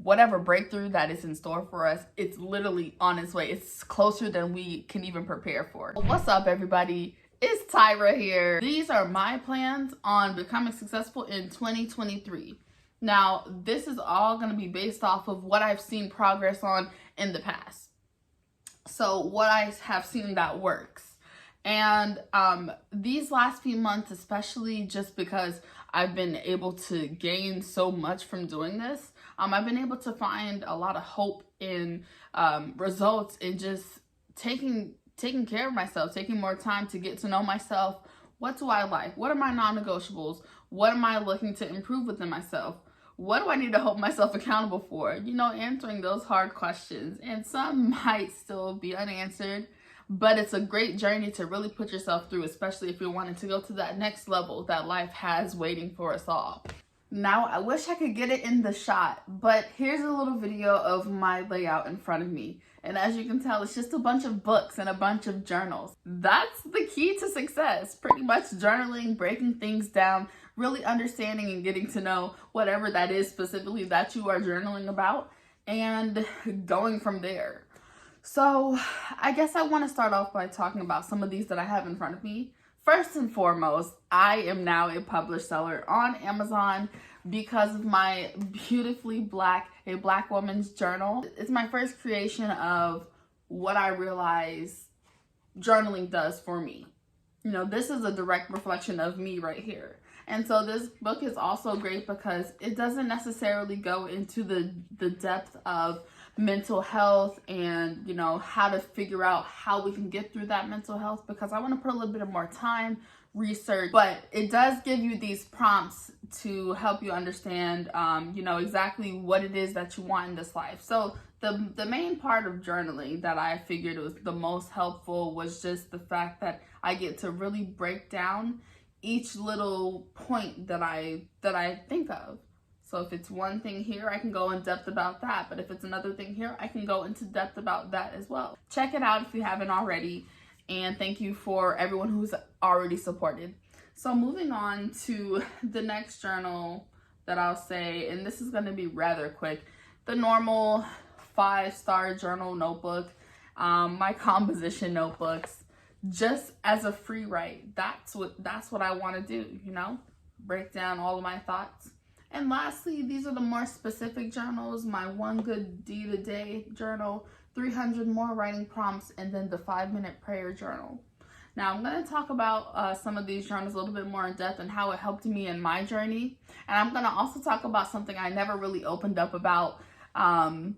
whatever breakthrough that is in store for us, it's literally on its way. It's closer than we can even prepare for. What's up, everybody? It's Tyra here. These are my plans on becoming successful in 2023. Now, this is all going to be based off of what I've seen progress on in the past. So what I have seen that works. And these last few months, especially just because I've been able to gain so much from doing this, I've been able to find a lot of hope in results in just taking care of myself, taking more time to get to know myself. What do I like? What are my non-negotiables? What am I looking to improve within myself? What do I need to hold myself accountable for? You know, answering those hard questions. And some might still be unanswered, but it's a great journey to really put yourself through, especially if you're wanting to go to that next level that life has waiting for us all. Now, I wish I could get it in the shot, but here's a little video of my layout in front of me. And as you can tell, it's just a bunch of books and a bunch of journals. That's the key to success. Pretty much journaling, breaking things down, really understanding and getting to know whatever that is specifically that you are journaling about, and going from there. So I guess I want to start off by talking about some of these that I have in front of me. First and foremost, I am now a published seller on Amazon because of my beautifully black, a black woman's journal. It's my first creation of what I realize journaling does for me. You know, this is a direct reflection of me right here. And so this book is also great because it doesn't necessarily go into the depth of mental health and, you know, how to figure out how we can get through that mental health, because I want to put a little bit of more time, research, but it does give you these prompts to help you understand, you know, exactly what it is that you want in this life. So the main part of journaling that I figured was the most helpful was just the fact that I get to really break down each little point that I think of. So if it's one thing here, I can go in depth about that. But if it's another thing here, I can go into depth about that as well. Check it out if you haven't already. And thank you for everyone who's already supported. So moving on to the next journal that I'll say, and this is going to be rather quick, the normal 5-star journal notebook, my composition notebooks, just as a free write. That's what I want to do, you know, break down all of my thoughts. And lastly, these are the more specific journals, my One Good Deed a Day journal, 300 more writing prompts, and then the 5-minute prayer journal. Now, I'm going to talk about some of these journals a little bit more in depth and how it helped me in my journey. And I'm going to also talk about something I never really opened up about in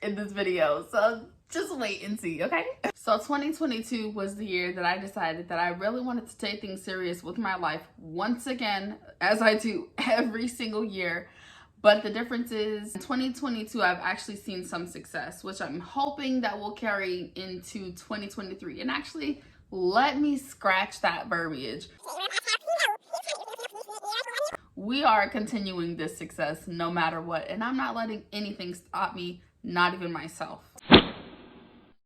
this video. So just wait and see, okay? So 2022 was the year that I decided that I really wanted to take things serious with my life once again, as I do every single year. But the difference is in 2022, I've actually seen some success, which I'm hoping that will carry into 2023. And actually, let me scratch that verbiage. We are continuing this success no matter what, and I'm not letting anything stop me, not even myself.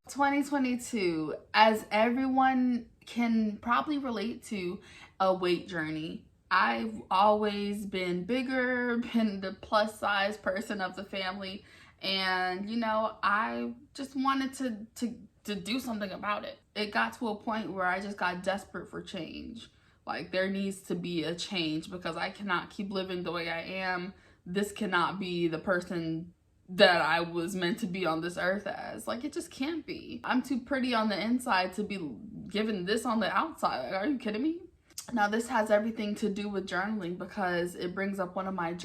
2022, as everyone can probably relate to, a weight journey. I've always been bigger, been the plus size person of the family, and you know, I just wanted to do something about it. It got to a point where I just got desperate for change. Like, there needs to be a change because I cannot keep living the way I am. This cannot be the person that I was meant to be on this earth as. Like, it just can't be. I'm too pretty on the inside to be given this on the outside. Like, are you kidding me? Now, this has everything to do with journaling because it brings up one of my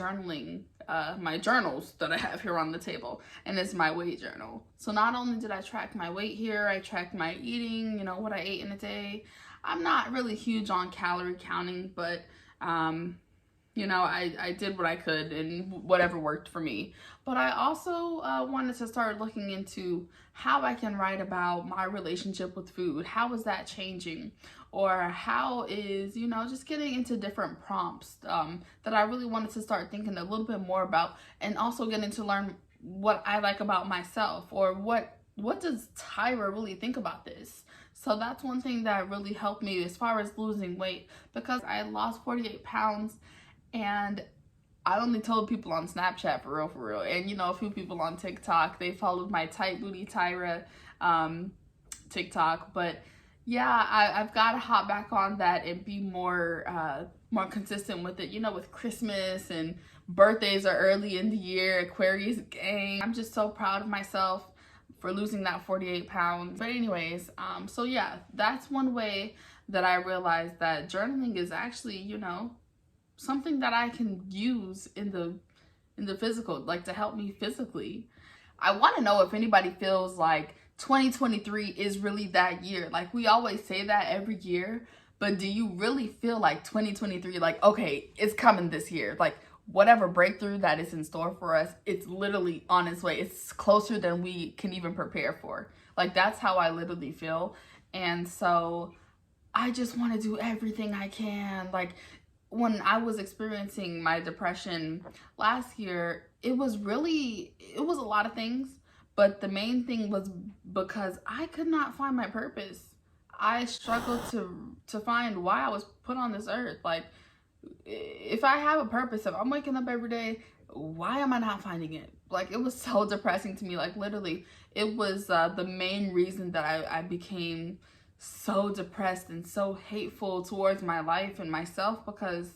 my journals that I have here on the table, and it's my weight journal. So not only did I track my weight here, I tracked my eating, you know, what I ate in a day. I'm not really huge on calorie counting, but you know, I did what I could and whatever worked for me. But I also wanted to start looking into how I can write about my relationship with food. How is that changing? Or how is, you know, just getting into different prompts that I really wanted to start thinking a little bit more about, and also getting to learn what I like about myself, or what does Tyra really think about this? So that's one thing that really helped me as far as losing weight, because I lost 48 pounds and I only told people on Snapchat for real. And, you know, a few people on TikTok. They followed my Tight Booty Tyra TikTok. But yeah, I've got to hop back on that and be more consistent with it. You know, with Christmas and birthdays are early in the year, Aquarius gang. I'm just so proud of myself for losing that 48 pounds. But anyways, so yeah, that's one way that I realized that journaling is actually, you know, something that I can use in the physical, like to help me physically. I want to know if anybody feels like 2023 is really that year. Like, we always say that every year, but do you really feel like 2023, like, okay, it's coming this year? Like, whatever breakthrough that is in store for us, it's literally on its way. It's closer than we can even prepare for. Like, that's how I literally feel. And so I just want to do everything I can. Like, when I was experiencing my depression last year, it was a lot of things, but the main thing was because I could not find my purpose. I struggled to find why I was put on this earth. Like, if I have a purpose, if I'm waking up every day, why am I not finding it? Like, it was so depressing to me. Like, literally, it was the main reason that I became so depressed and so hateful towards my life and myself, because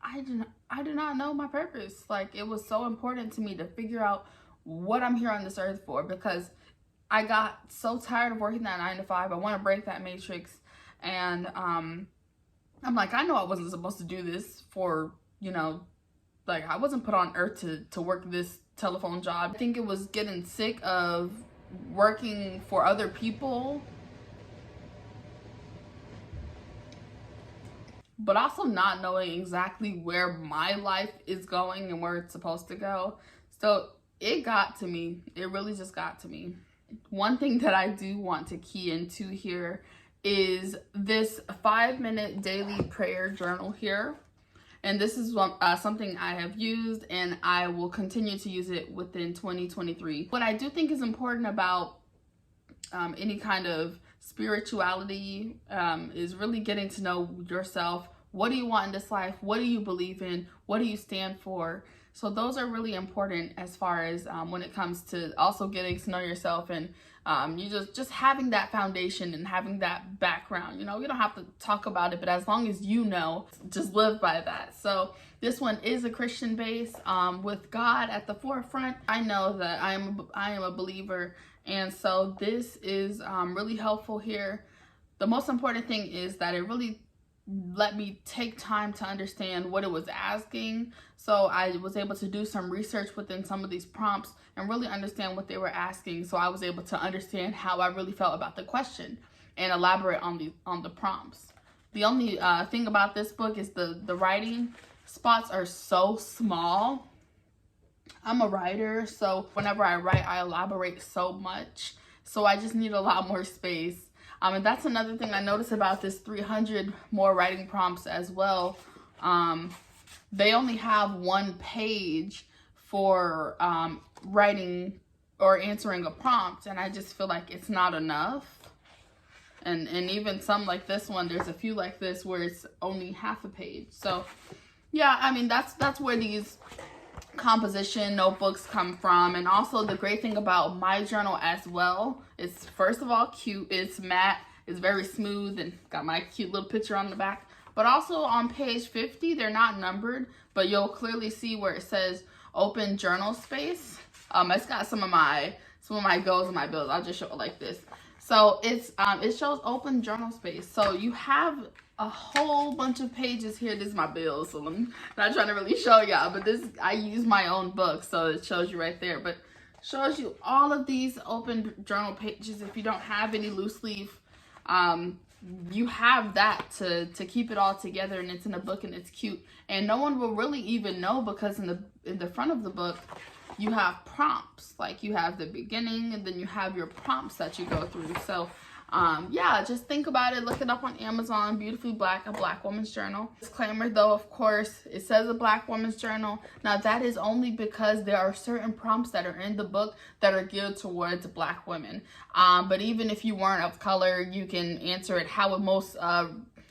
I did not know my purpose. Like, it was so important to me to figure out what I'm here on this earth for, because I got so tired of working that 9 to 5. I want to break that matrix. And I'm like, I know I wasn't supposed to do this for, you know, like, I wasn't put on earth to work this telephone job. I think it was getting sick of working for other people, but also not knowing exactly where my life is going and where it's supposed to go. So it got to me. It really just got to me. One thing that I do want to key into here is this 5-minute daily prayer journal here. And this is something I have used, and I will continue to use it within 2023. What I do think is important about any kind of spirituality is really getting to know yourself. What do you want in this life? What do you believe in? What do you stand for? So those are really important as far as when it comes to also getting to know yourself, and you just having that foundation and having that background. You know, you don't have to talk about it, but as long as you know, just live by that. So this one is a Christian base with God at the forefront. I know that I am a believer, and so this is really helpful here. The most important thing is that it really let me take time to understand what it was asking. So I was able to do some research within some of these prompts and really understand what they were asking. So I was able to understand how I really felt about the question and elaborate on the prompts. The only thing about this book is the writing spots are so small. I'm a writer, so whenever I write, I elaborate so much. So I just need a lot more space. And that's another thing I noticed about this 300 more writing prompts as well. They only have 1 page for writing or answering a prompt, and I just feel like it's not enough. And even some like this one, there's a few like this where it's only half a page. So yeah, I mean, that's where these composition notebooks come from. And also the great thing about my journal as well, it's first of all cute, it's matte, it's very smooth, and got my cute little picture on the back. But also on page 50, they're not numbered, but you'll clearly see where it says open journal space. It's got some of my goals and my bills. I'll just show it like this. So it's it shows open journal space. So you have a whole bunch of pages here. This is my bills, so I'm not trying to really show y'all, but this, I use my own book, so it shows you right there. But shows you all of these open journal pages. If you don't have any loose leaf, you have that to keep it all together, and it's in a book and it's cute, and no one will really even know, because in the front of the book you have prompts. Like, you have the beginning, and then you have your prompts that you go through. So yeah, just think about it. Look it up on Amazon. Beautifully Black, a Black woman's journal. Disclaimer though, of course, it says a Black woman's journal. Now that is only because there are certain prompts that are in the book that are geared towards Black women. But even if you weren't of color, you can answer it how it most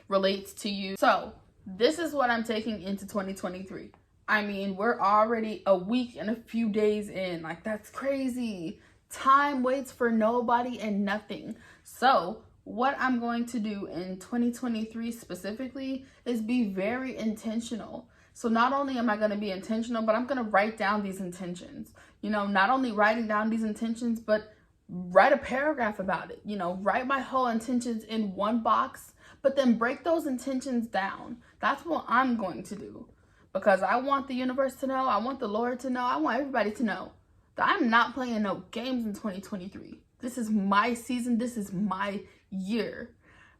relates to you. So this is what I'm taking into 2023. I mean, we're already a week and a few days in. Like, that's crazy. Time waits for nobody and nothing. So what I'm going to do in 2023 specifically is be very intentional. So not only am I going to be intentional, but I'm going to write down these intentions. You know, not only writing down these intentions, but write a paragraph about it. You know, write my whole intentions in one box, but then break those intentions down. That's what I'm going to do, because I want the universe to know, I want the Lord to know, I want everybody to know that I'm not playing no games in 2023. This is my season. This is my year.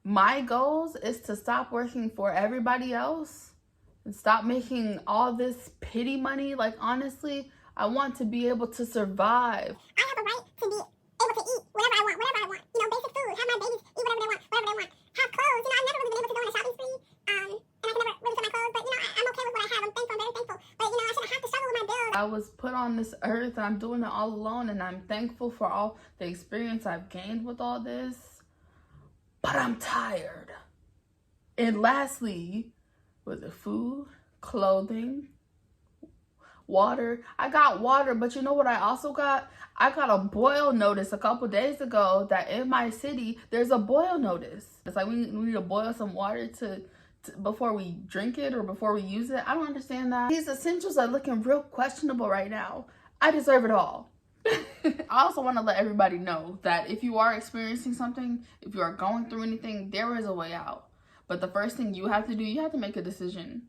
My goals is to stop working for everybody else and stop making all this pity money. Like, honestly, I want to be able to survive. I have a right to be able to eat whatever I want. You know, basic food. Have my babies eat whatever they want. Have clothes. You know, I've never really been able to go on a shopping spree. And I can never really fit my clothes. But, you know, I'm okay with what I have. I'm thankful. I'm very thankful. But, you know, I shouldn't have to struggle with my bills. I was put on this earth and I'm doing it all alone, and I'm thankful for all the experience I've gained with all this. But I'm tired. And lastly, was it food, clothing, water? I got water, but you know what I also got? I got a boil notice a couple days ago that in my city, there's a boil notice. It's like we need to boil some water to before we drink it or before we use it. I don't understand that. These essentials are looking real questionable right now. I deserve it all. I also want to let everybody know that if you are experiencing something, if you are going through anything, there is a way out. But the first thing you have to do, you have to make a decision.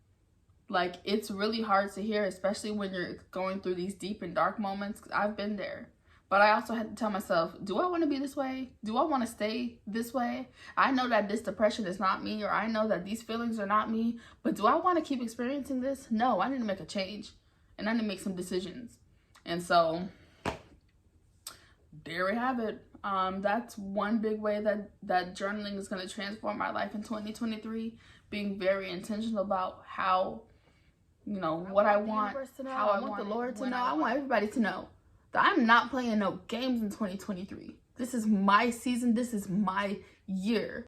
Like, it's really hard to hear, especially when you're going through these deep and dark moments. I've been there. But I also had to tell myself, do I want to be this way? Do I want to stay this way? I know that this depression is not me, or I know that these feelings are not me, but do I want to keep experiencing this? No, I need to make a change, and I need to make some decisions. And so there we have it. That's one big way that journaling is going to transform my life in 2023, being very intentional about how, you know, what I want, how I want the Lord to know. I want everybody to know that I'm not playing no games in 2023. This is my season. This is my year.